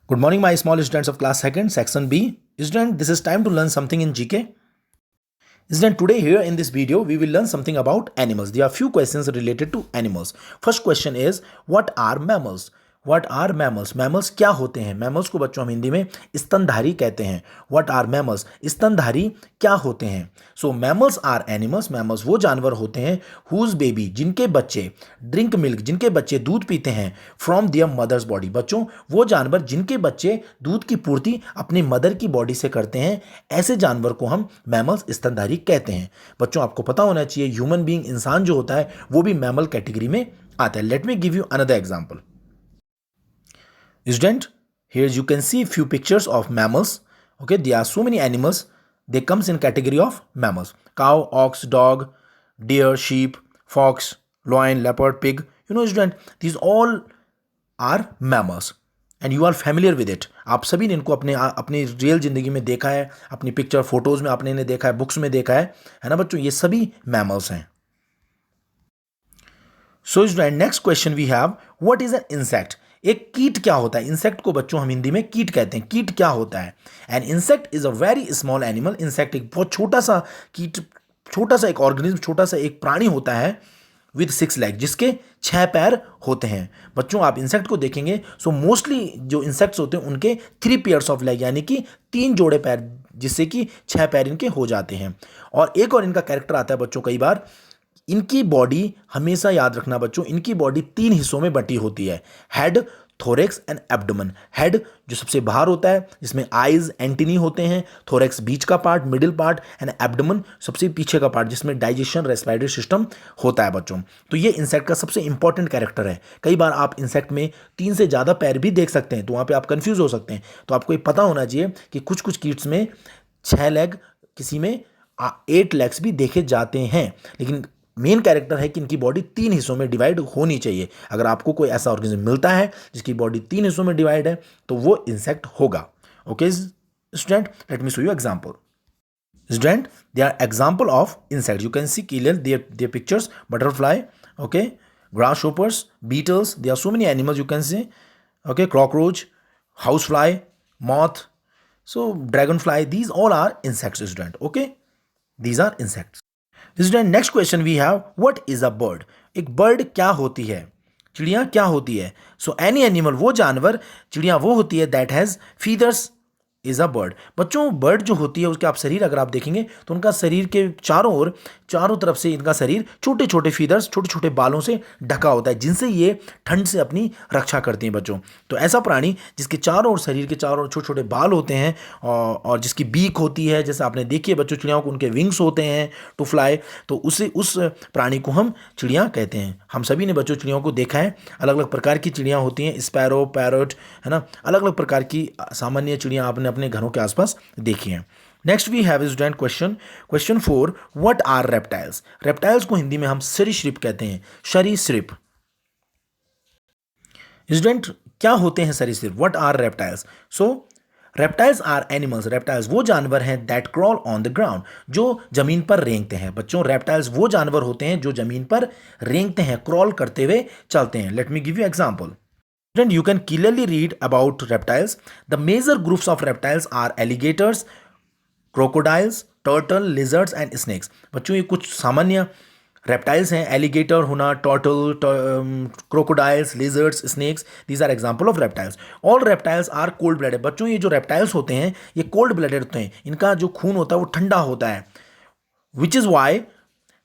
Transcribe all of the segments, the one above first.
Good morning, my small students of class 2nd, section B. Student, this is time to learn something in GK. Student, today here in this video, we will learn something about animals. There are few questions related to animals. First question is, what are mammals? What are mammals? Mammals क्या होते हैं? Mammals को बच्चों हम हिंदी में स्तनधारी कहते हैं. What are mammals? स्तनधारी क्या होते हैं? So mammals are animals. Mammals वो जानवर होते हैं whose baby, जिनके बच्चे drink milk, जिनके बच्चे दूध पीते हैं from their mother's body. बच्चों वो जानवर जिनके बच्चे दूध की पूर्ति अपनी मदर की बॉडी से करते हैं, ऐसे जानवर को हम mammals स्तनधारी कहते हैं. बच्चों आपको पता होना चाहिए ह्यूमन बीइंग इंसान जो होता है वो भी मैमल कैटेगरी में आता है. Let me give you another example. Student, here you can see few pictures of mammals. Okay, there are so many animals. They comes in category of mammals. Cow, ox, dog, deer, sheep, fox, lion, leopard, pig. You know, student, these all are mammals. And you are familiar with it. आप सभी ने इनको अपनी real जिंदगी में देखा है, अपनी पिक्चर फोटोज में आपने इन्हें देखा है, बुक्स में देखा है ना बच्चों. ये सभी mammals हैं. So student, next question we have, what is an insect? एक कीट क्या होता है? इंसेक्ट को बच्चों हम हिंदी में कीट कहते हैं. कीट क्या होता है? An insect is a very small animal. Insect एक बहुत छोटा सा कीट, छोटा सा एक ऑर्गेनिज्म, छोटा सा एक प्राणी होता है विद 6 लेग, जिसके 6 पैर होते हैं. बच्चों आप इंसेक्ट को देखेंगे सो मोस्टली जो इंसेक्ट्स होते हैं उनके 3 पेयर्स ऑफ लेग, यानी कि 3 जोड़े पैर, जिससे कि 6 पैर इनके हो जाते हैं. और एक और इनका कैरेक्टर आता है बच्चों, कई बार इनकी बॉडी, हमेशा याद रखना बच्चों, इनकी बॉडी 3 हिस्सों में बटी होती है. Head, thorax and abdomen. Head जो सबसे बाहर होता है, जिसमें आइज, एंटीनी होते हैं. थोरेक्स बीच का part, middle part, and abdomen सबसे पीछे का पार्ट, जिसमें डाइजेशन, रेस्पिरेटरी सिस्टम होता है बच्चों. तो ये इंसेक्ट का सबसे इंपॉर्टेंट कैरेक्टर है. कई बार आप इंसेक्ट में 3 से ज़्यादा पैर भी देख सकते हैं, तो वहाँ पे आप कंफ्यूज हो सकते हैं. तो आपको ये पता होना चाहिए कि कुछ कुछ कीट्स में 6 लेग, किसी में 8 लेग्स भी देखे जाते हैं. लेकिन मेन कैरेक्टर है कि इनकी बॉडी 3 हिस्सों में डिवाइड होनी चाहिए. अगर आपको कोई ऐसा ऑर्गेनिज्म मिलता है जिसकी बॉडी 3 हिस्सों में डिवाइड है तो वो इंसेक्ट होगा. Okay student, let me show you example. Student, they are example of insect. You can see clear their pictures. Butterfly, okay, grasshoppers, beetles. There are so many animals you can see. Okay, cockroach, housefly, moth, so dragonfly. These all are insects student. Okay, these are insects. Student, next question we have, what is a bird? एक bird क्या होती है? चिड़िया क्या होती है? So any animal, वो जानवर, चिड़िया वो होती है that has feathers is a bird. बच्चों बर्ड जो होती है उसके आप शरीर अगर आप देखेंगे तो उनका शरीर के चारों तरफ से इनका शरीर छोटे छोटे फीदर्स, छोटे छोटे बालों से ढका होता है, जिनसे ये ठंड से अपनी रक्षा करती हैं बच्चों. तो ऐसा प्राणी जिसके चारों ओर, शरीर के चारों ओर छोटे छोटे बाल होते हैं और जिसकी बीक होती है, जैसे आपने देखी है बच्चों चिड़ियाओं को उनके विंग्स होते हैं टू फ्लाई, तो उस प्राणी को हम चिड़िया कहते हैं. हम सभी ने बच्चों चिड़ियाओं को देखा है. अलग अलग प्रकार की चिड़ियाँ होती हैं, स्पैरो, पैरट, है ना. अलग अलग प्रकार की सामान्य चिड़ियाँ आपने अपने घरों के आसपास देखी हैं. Next we have student question 4, what are reptiles? Reptiles को हिंदी में हम सरीसृप कहते हैं. सरीसृप. स्टूडेंट क्या होते हैं सरीसृप? What are reptiles? So reptiles are animals. Reptiles वो जानवर हैं that crawl on the ground, जो जमीन पर रेंगते हैं. बच्चों रेप्टाइल्स वो जानवर होते हैं जो जमीन पर रेंगते हैं, क्रॉल करते हुए चलते हैं. Let me give you example. Then you can clearly read about reptiles. The major groups of reptiles are alligators, crocodiles, turtle, lizards and snakes. बच्चों ये कुछ सामान्य रेप्टाइल्स हैं. एलिगेटर होना, turtle, crocodiles, lizards, snakes, these are example of reptiles. All reptiles are cold blooded. बच्चों ये जो reptiles होते हैं ये कोल्ड ब्लडेड होते हैं. इनका जो खून होता है वो ठंडा होता है. Which is why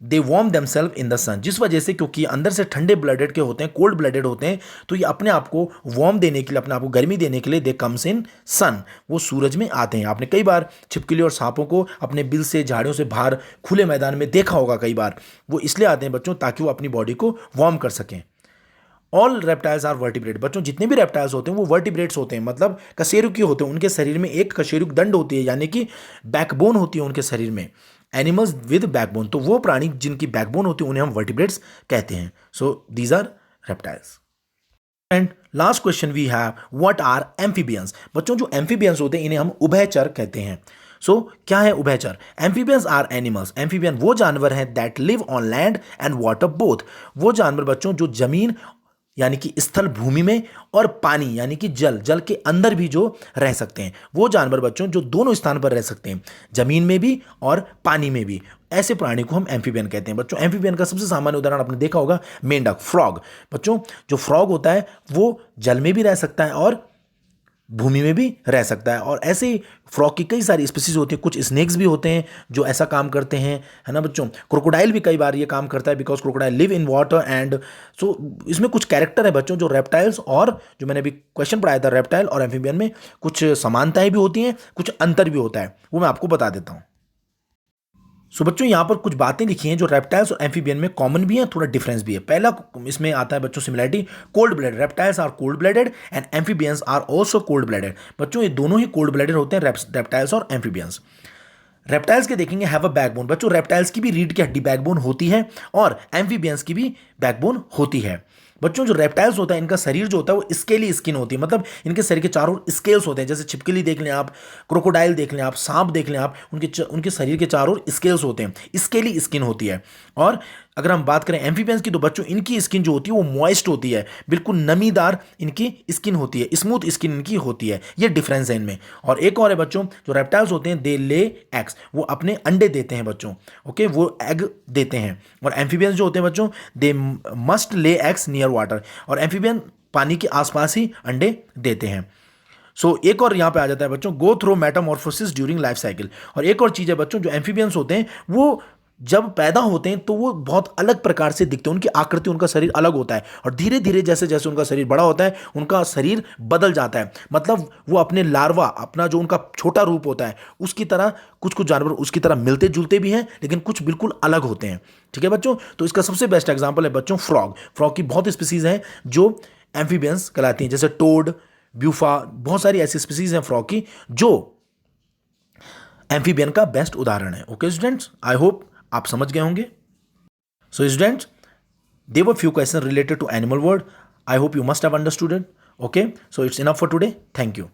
they warm themselves in the sun. जिस वजह से, क्योंकि अंदर से ठंडे ब्लडेड के होते हैं, कोल्ड ब्लडेड होते हैं, तो ये अपने आप को वार्म देने के लिए, अपने आप को गर्मी देने के लिए दे कम्स इन सन, वो सूरज में आते हैं. आपने कई बार छिपकली और सांपों को अपने बिल से, झाड़ियों से बाहर खुले मैदान में देखा होगा. कई बार वो इसलिए आते हैं बच्चों ताकि वो अपनी बॉडी को वार्म कर सकें. All reptiles are vertebrate. बच्चों जितने भी रेप्टाइल्स होते हैं वो वर्टिब्रेट्स होते हैं, मतलब कशेरुकी होते हैं. उनके शरीर में एक कशेरुक दंड होती है, यानी कि बैकबोन होती है उनके शरीर में. एनिमल्स विद बैकबोन, तो वो प्राणी जिनकी बैकबोन होती है उन्हें हम वर्टिब्रेट्स कहते हैं. So these are reptiles. And last question we have, what are amphibians? बच्चों जो एम्फीबियंस होते हैं इन्हें हम उभयचर कहते हैं. सो क्या है उभयचर? Amphibians are animals. एम्फीबियन वो जानवर हैं that live on land and water both. वो जानवर बच्चों जो जमीन यानी कि स्थल भूमि में, और पानी यानी कि जल, जल के अंदर भी जो रह सकते हैं, वो जानवर बच्चों जो दोनों स्थान पर रह सकते हैं, जमीन में भी और पानी में भी, ऐसे प्राणी को हम एम्फीबियन कहते हैं। बच्चों एम्फीबियन का सबसे सामान्य उदाहरण आपने देखा होगा मेंढक, फ्रॉग। बच्चों जो फ्रॉग होता है वो जल में भी रह सकता है और भूमि में भी रह सकता है, और ऐसे ही फ्रॉग की कई सारी स्पीसीज होती हैं। कुछ स्नेक्स भी होते हैं जो ऐसा काम करते हैं, है ना बच्चों। क्रोकोडाइल भी कई बार ये काम करता है, because crocodile live in water and so इसमें कुछ कैरेक्टर है बच्चों जो रेप्टाइल्स और जो मैंने अभी क्वेश्चन पढ़ाया था रेप्टाइल और एम्फीबियन में कुछ समानताएं भी होती हैं, कुछ अंतर भी होता है, वो मैं आपको बता देता हूँ। सो बच्चों यहाँ पर कुछ बातें लिखी हैं जो रेप्टाइल्स और एम्फीबियन में कॉमन भी है, थोड़ा डिफरेंस भी है। पहला इसमें आता है बच्चों similarity, cold blooded. Reptiles are cold blooded and amphibians are also cold blooded. बच्चों ये दोनों ही कोल्ड ब्लडेड होते हैं, रेप्टाइल्स और एम्फीबियंस। रेप्टाइल्स के देखेंगे हैव अ बैकबोन। बच्चों रेप्टाइल्स की भी रीढ़ की हड्डी बैकबोन होती है और एम्फीबियंस की भी बैकबोन होती है। बच्चों जो रेप्टाइल्स होता है इनका शरीर जो होता है वो स्केली स्किन होती है, मतलब इनके शरीर के चारों स्केल्स होते हैं। जैसे छिपकली देख लें आप, क्रोकोडाइल देख लें आप, सांप देख लें आप, उनके शरीर के चारों स्केल्स होते हैं, स्केली स्किन होती है। और अगर हम बात करें एम्फीबियंस की तो बच्चों इनकी स्किन जो होती है वो मॉइस्ट होती है, बिल्कुल नमीदार इनकी स्किन होती है, स्मूथ स्किन इनकी होती है। ये डिफरेंस है इनमें। और एक और है बच्चों, जो रेप्टाइल्स होते हैं दे ले एग्स, वो अपने अंडे देते हैं बच्चों, ओके, वो एग देते हैं। और एम्फीबियंस जो होते हैं बच्चों they must lay eggs near water, और एम्फीबियन पानी के आसपास ही अंडे देते हैं। एक और यहाँ पे आ जाता है बच्चों, go through metamorphosis during life cycle. और एक और चीज़ है बच्चों, जो एम्फीबियंस होते हैं वो जब पैदा होते हैं तो वो बहुत अलग प्रकार से दिखते हैं, उनकी आकृति, उनका शरीर अलग होता है, और धीरे धीरे जैसे जैसे उनका शरीर बड़ा होता है उनका शरीर बदल जाता है। मतलब वो अपने लार्वा, अपना जो उनका छोटा रूप होता है उसकी तरह, कुछ कुछ जानवर उसकी तरह मिलते जुलते भी हैं लेकिन कुछ बिल्कुल अलग होते हैं। ठीक है बच्चों, तो इसका सबसे बेस्ट एग्जाम्पल है बच्चों फ्रॉग। फ्रॉग की बहुत स्पीसीज हैं जो एम्फीबियंस कहलाती हैं, जैसे टोड, ब्यूफा, बहुत सारी ऐसी स्पीसीज हैं फ्रॉग की जो एम्फीबियन का बेस्ट उदाहरण है। ओके स्टूडेंट्स, आई होप आप समझ गए होंगे। So students, they were few question related to animal world. I hope you must have understood it. Okay, so it's enough for today. Thank you.